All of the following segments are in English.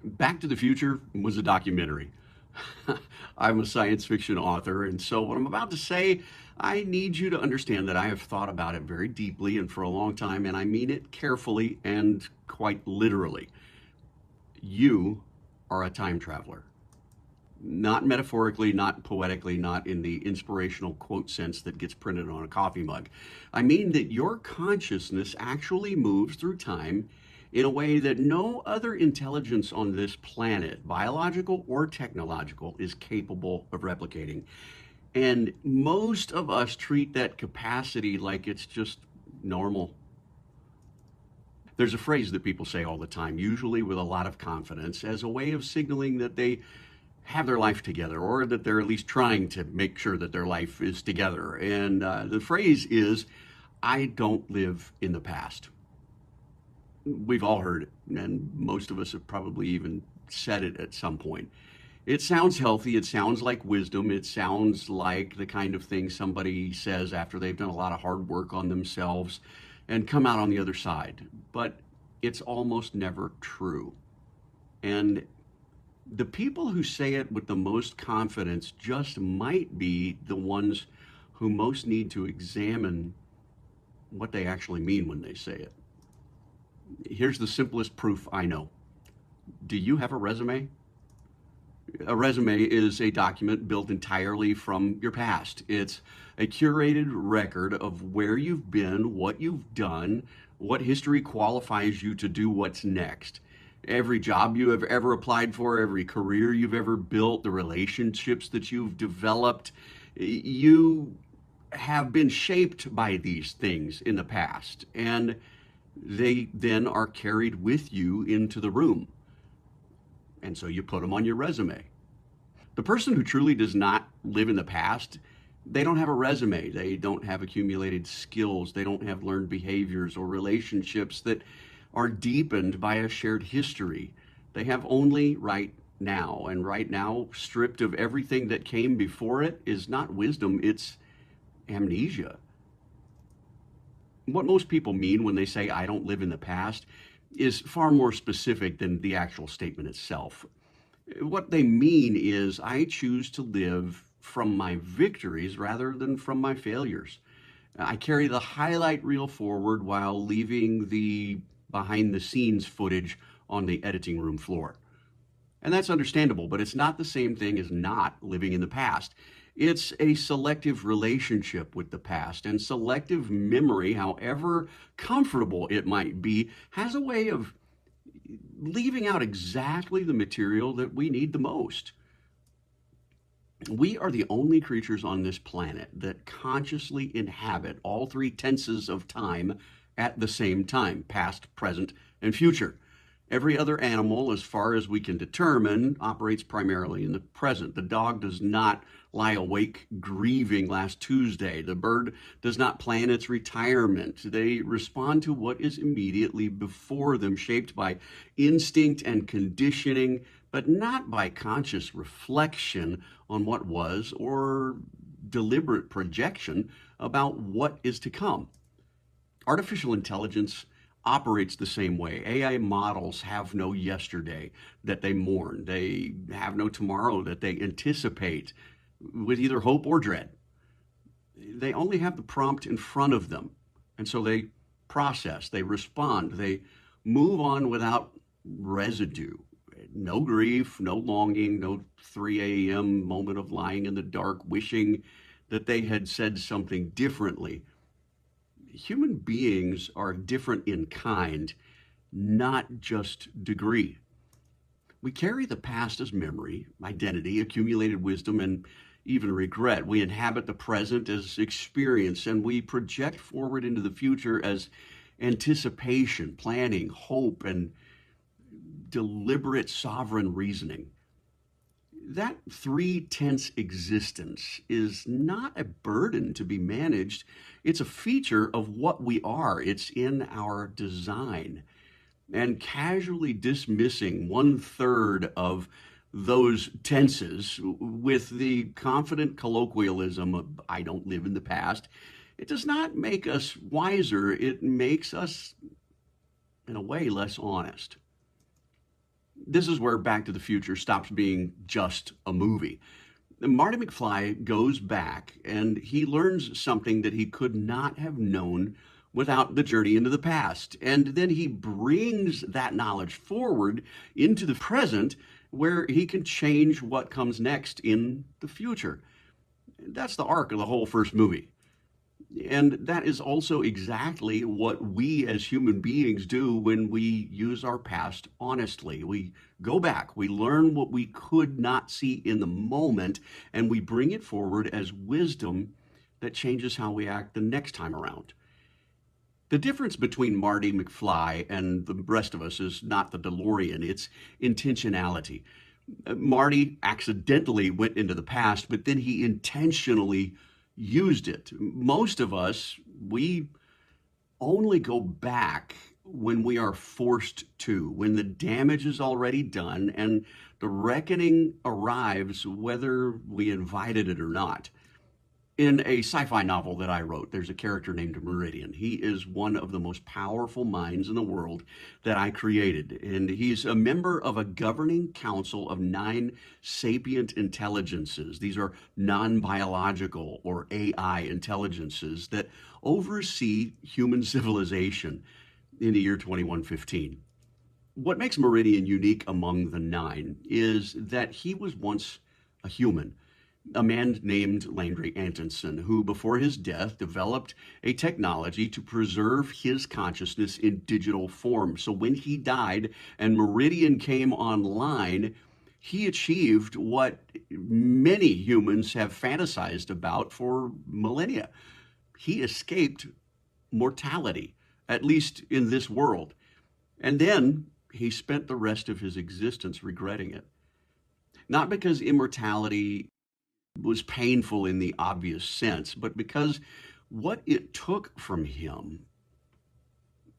Back to the Future was a documentary. I'm a science fiction author, and so what I'm about to say, I need you to understand that I have thought about it very deeply and for a long time, and I mean it carefully and quite literally. You are a time traveler. Not metaphorically, not poetically, not in the inspirational quote sense that gets printed on a coffee mug. I mean that your consciousness actually moves through time in a way that no other intelligence on this planet, biological or technological, is capable of replicating. And most of us treat that capacity like it's just normal. There's a phrase that people say all the time, usually with a lot of confidence, as a way of signaling that they have their life together, or that they're at least trying to make sure that their life is together. And the phrase is, I don't live in the past. We've all heard it, and most of us have probably even said it at some point. It sounds healthy, it sounds like wisdom, it sounds like the kind of thing somebody says after they've done a lot of hard work on themselves and come out on the other side. But it's almost never true. And the people who say it with the most confidence just might be the ones who most need to examine what they actually mean when they say it. Here's the simplest proof I know. Do you have a resume? A resume is a document built entirely from your past. It's a curated record of where you've been, what you've done, what history qualifies you to do what's next. Every job you have ever applied for, every career you've ever built, the relationships that you've developed, you have been shaped by these things in the past, and they then are carried with you into the room. And so you put them on your resume. The person who truly does not live in the past, they don't have a resume. They don't have accumulated skills. They don't have learned behaviors or relationships that are deepened by a shared history. They have only right now. And right now, stripped of everything that came before it, is not wisdom, it's amnesia. What most people mean when they say, I don't live in the past, is far more specific than the actual statement itself. What they mean is, I choose to live from my victories rather than from my failures. I carry the highlight reel forward while leaving the behind the scenes footage on the editing room floor. And that's understandable, but it's not the same thing as not living in the past. It's a selective relationship with the past, and selective memory, however comfortable it might be, has a way of leaving out exactly the material that we need the most. We are the only creatures on this planet that consciously inhabit all three tenses of time at the same time: past, present, and future. Every other animal, as far as we can determine, operates primarily in the present. The dog does not lie awake grieving last Tuesday. The bird does not plan its retirement. They respond to what is immediately before them, shaped by instinct and conditioning, but not by conscious reflection on what was or deliberate projection about what is to come. Artificial intelligence operates the same way. AI models have no yesterday that they mourn. They have no tomorrow that they anticipate with either hope or dread. They only have the prompt in front of them. And so they process, they respond, they move on without residue. No grief, no longing, no 3 a.m. moment of lying in the dark wishing that they had said something differently. Human beings are different in kind, not just degree. We carry the past as memory, identity, accumulated wisdom, and even regret. We inhabit the present as experience, and we project forward into the future as anticipation, planning, hope, and deliberate sovereign reasoning. That three-tense existence is not a burden to be managed. It's a feature of what we are. It's in our design. And casually dismissing 1/3 of those tenses with the confident colloquialism of, I don't live in the past, it does not make us wiser. It makes us, in a way, less honest. This is where Back to the Future stops being just a movie. Marty McFly goes back and he learns something that he could not have known without the journey into the past. And then he brings that knowledge forward into the present where he can change what comes next in the future. That's the arc of the whole first movie. And that is also exactly what we as human beings do when we use our past honestly. We go back, we learn what we could not see in the moment, and we bring it forward as wisdom that changes how we act the next time around. The difference between Marty McFly and the rest of us is not the DeLorean, it's intentionality. Marty accidentally went into the past, but then he intentionally used it. Most of us, we only go back when we are forced to, when the damage is already done and the reckoning arrives whether we invited it or not. In a sci-fi novel that I wrote, there's a character named Meridian. He is one of the most powerful minds in the world that I created. And he's a member of a governing council of 9 sapient intelligences. These are non-biological or AI intelligences that oversee human civilization in the year 2115. What makes Meridian unique among the 9 is that he was once a human, a man named Landry Antonson, who before his death developed a technology to preserve his consciousness in digital form. So when he died and Meridian came online, he achieved what many humans have fantasized about for millennia. He escaped mortality, at least in this world. And then he spent the rest of his existence regretting it. Not because immortality was painful in the obvious sense, but because what it took from him,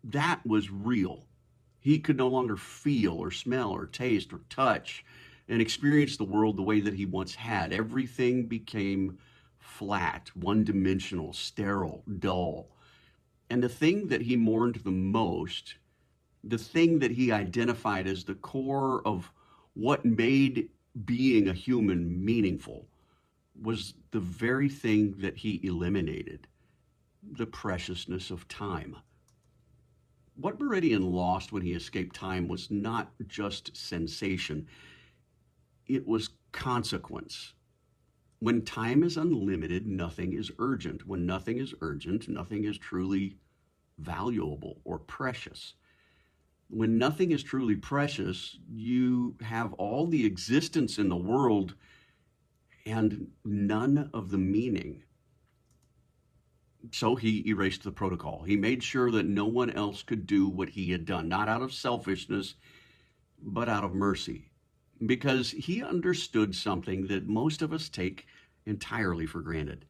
that was real. He could no longer feel or smell or taste or touch and experience the world the way that he once had. Everything became flat, one-dimensional, sterile, dull. And the thing that he mourned the most, the thing that he identified as the core of what made being a human meaningful, was the very thing that he eliminated, the preciousness of time. What Meridian lost when he escaped time was not just sensation, it was consequence. When time is unlimited, nothing is urgent. When nothing is urgent, nothing is truly valuable or precious. When nothing is truly precious, you have all the existence in the world and none of the meaning. So he erased the protocol. He made sure that no one else could do what he had done, not out of selfishness, but out of mercy, because he understood something that most of us take entirely for granted.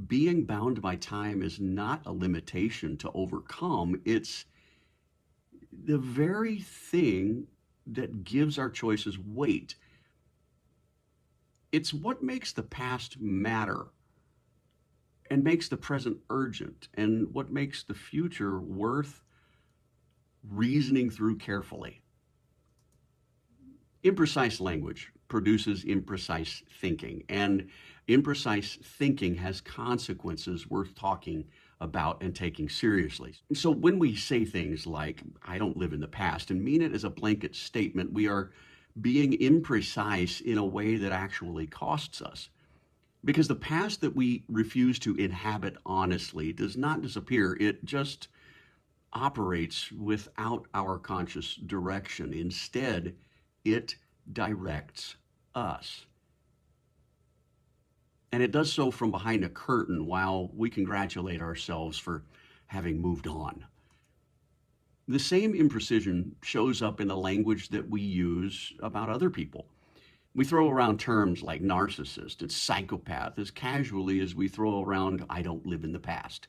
Being bound by time is not a limitation to overcome. It's the very thing that gives our choices weight. It's what makes the past matter and makes the present urgent, and what makes the future worth reasoning through carefully. Imprecise language produces imprecise thinking, and imprecise thinking has consequences worth talking about and taking seriously. So when we say things like, I don't live in the past, and mean it as a blanket statement, we are being imprecise in a way that actually costs us. Because the past that we refuse to inhabit honestly does not disappear. It just operates without our conscious direction. Instead, it directs us. And it does so from behind a curtain while we congratulate ourselves for having moved on. The same imprecision shows up in the language that we use about other people. We throw around terms like narcissist and psychopath as casually as we throw around, I don't live in the past.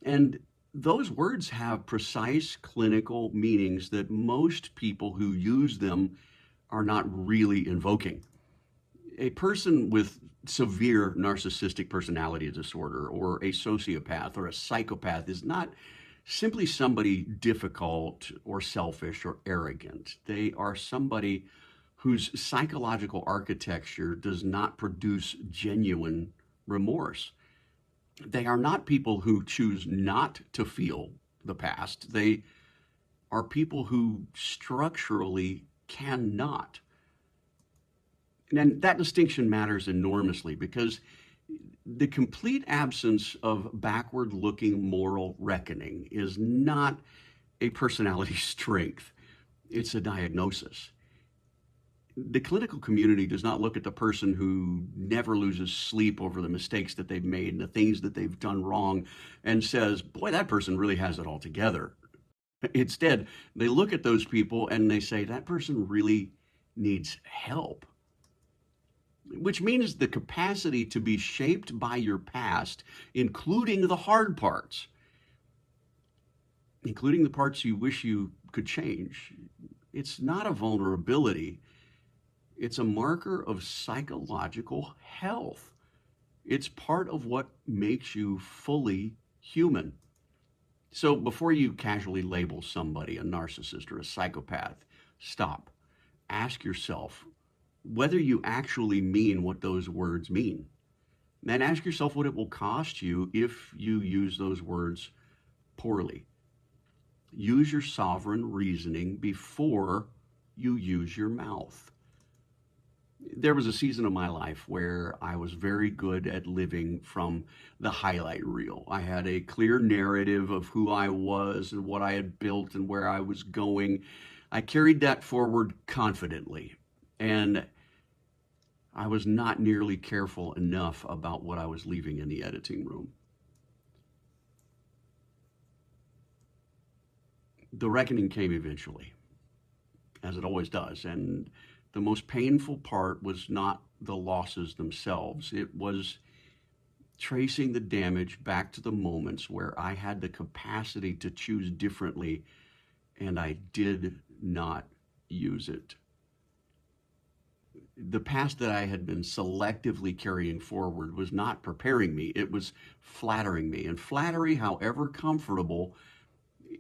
And those words have precise clinical meanings that most people who use them are not really invoking. A person with severe narcissistic personality disorder or a sociopath or a psychopath is not simply somebody difficult or selfish or arrogant. They are somebody whose psychological architecture does not produce genuine remorse. They are not people who choose not to feel the past. They are people who structurally cannot. And that distinction matters enormously because the complete absence of backward looking moral reckoning is not a personality strength, it's a diagnosis. The clinical community does not look at the person who never loses sleep over the mistakes that they've made and the things that they've done wrong and says, boy, that person really has it all together. Instead, they look at those people and they say, that person really needs help, which means the capacity to be shaped by your past, including the hard parts, including the parts you wish you could change. It's not a vulnerability. It's a marker of psychological health. It's part of what makes you fully human. So before you casually label somebody a narcissist or a psychopath, stop. Ask yourself whether you actually mean what those words mean. Then ask yourself what it will cost you if you use those words poorly. Use your sovereign reasoning before you use your mouth. There was a season of my life where I was very good at living from the highlight reel. I had a clear narrative of who I was and what I had built and where I was going. I carried that forward confidently, and I was not nearly careful enough about what I was leaving in the editing room. The reckoning came eventually, as it always does, and the most painful part was not the losses themselves. It was tracing the damage back to the moments where I had the capacity to choose differently and I did not use it. The past that I had been selectively carrying forward was not preparing me, it was flattering me. And flattery, however comfortable,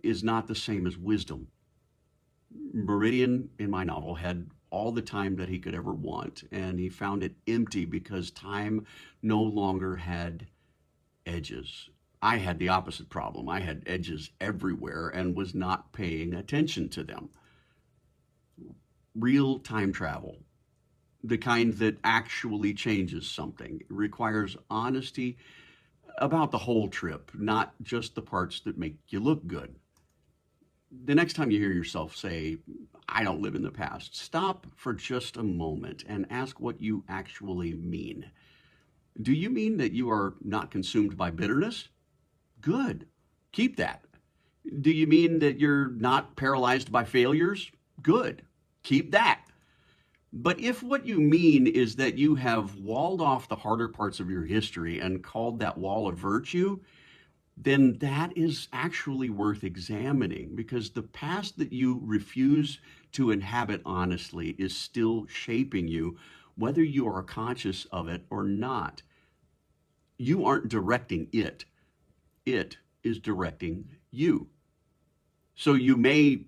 is not the same as wisdom. Meridian, in my novel, had all the time that he could ever want, and he found it empty because time no longer had edges. I had the opposite problem. I had edges everywhere and was not paying attention to them. Real time travel, the kind that actually changes something, requires honesty about the whole trip, not just the parts that make you look good. The next time you hear yourself say, I don't live in the past, stop for just a moment and ask what you actually mean. Do you mean that you are not consumed by bitterness? Good. Keep that. Do you mean that you're not paralyzed by failures? Good. Keep that. But if what you mean is that you have walled off the harder parts of your history and called that wall a virtue, then that is actually worth examining, because the past that you refuse to inhabit honestly is still shaping you, whether you are conscious of it or not. You aren't directing it. It is directing you. So you may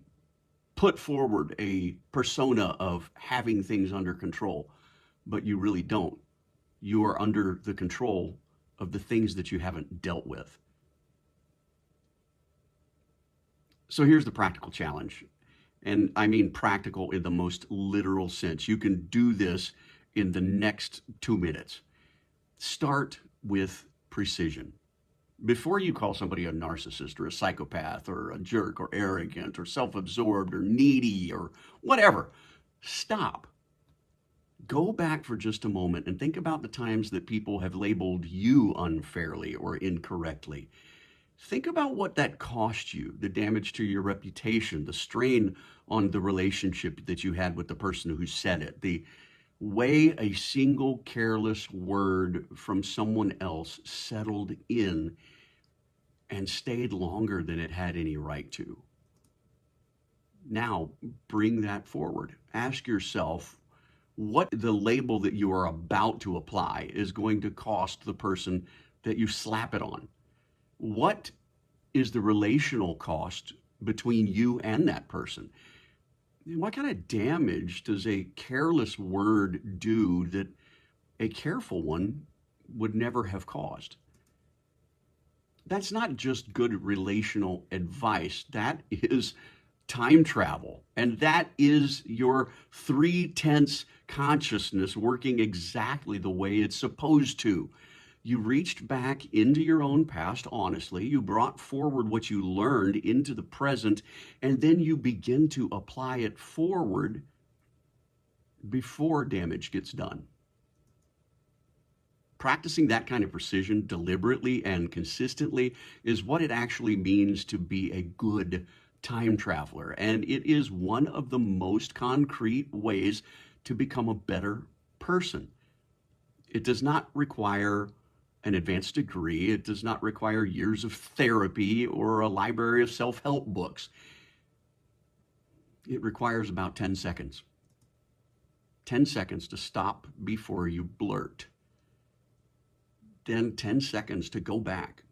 put forward a persona of having things under control, but you really don't. You are under the control of the things that you haven't dealt with. So here's the practical challenge. And I mean practical in the most literal sense. You can do this in the next 2 minutes. Start with precision. Before you call somebody a narcissist or a psychopath or a jerk or arrogant or self-absorbed or needy or whatever, stop. Go back for just a moment and think about the times that people have labeled you unfairly or incorrectly. Think about what that cost you, the damage to your reputation, the strain on the relationship that you had with the person who said it, the way a single careless word from someone else settled in and stayed longer than it had any right to. Now, bring that forward. Ask yourself what the label that you are about to apply is going to cost the person that you slap it on. What is the relational cost between you and that person. What kind of damage does a careless word do that a careful one would never have caused? That's not just good relational advice. That is time travel. And that is your 3/10 consciousness working exactly the way it's supposed to. You reached back into your own past honestly. You brought forward what you learned into the present, and then you begin to apply it forward before damage gets done. Practicing that kind of precision deliberately and consistently is what it actually means to be a good time traveler. And it is one of the most concrete ways to become a better person. It does not require an advanced degree. It does not require years of therapy or a library of self-help books. It requires about 10 seconds. 10 seconds to stop before you blurt. Then 10 seconds to go back,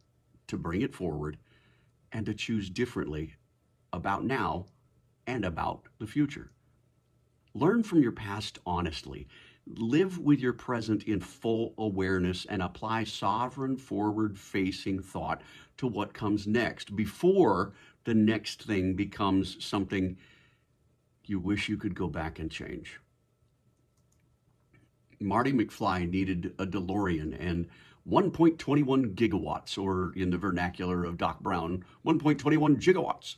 to bring it forward, and to choose differently about now and about the future. Learn from your past honestly. Live with your present in full awareness and apply sovereign, forward-facing thought to what comes next before the next thing becomes something you wish you could go back and change. Marty McFly needed a DeLorean and 1.21 gigawatts, or in the vernacular of Doc Brown, 1.21 gigawatts.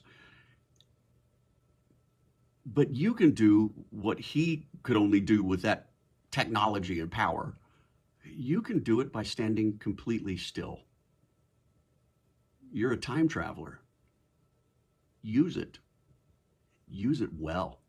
But you can do what he could only do with that technology and power. You can do it by standing completely still. You're a time traveler. Use it. Use it well.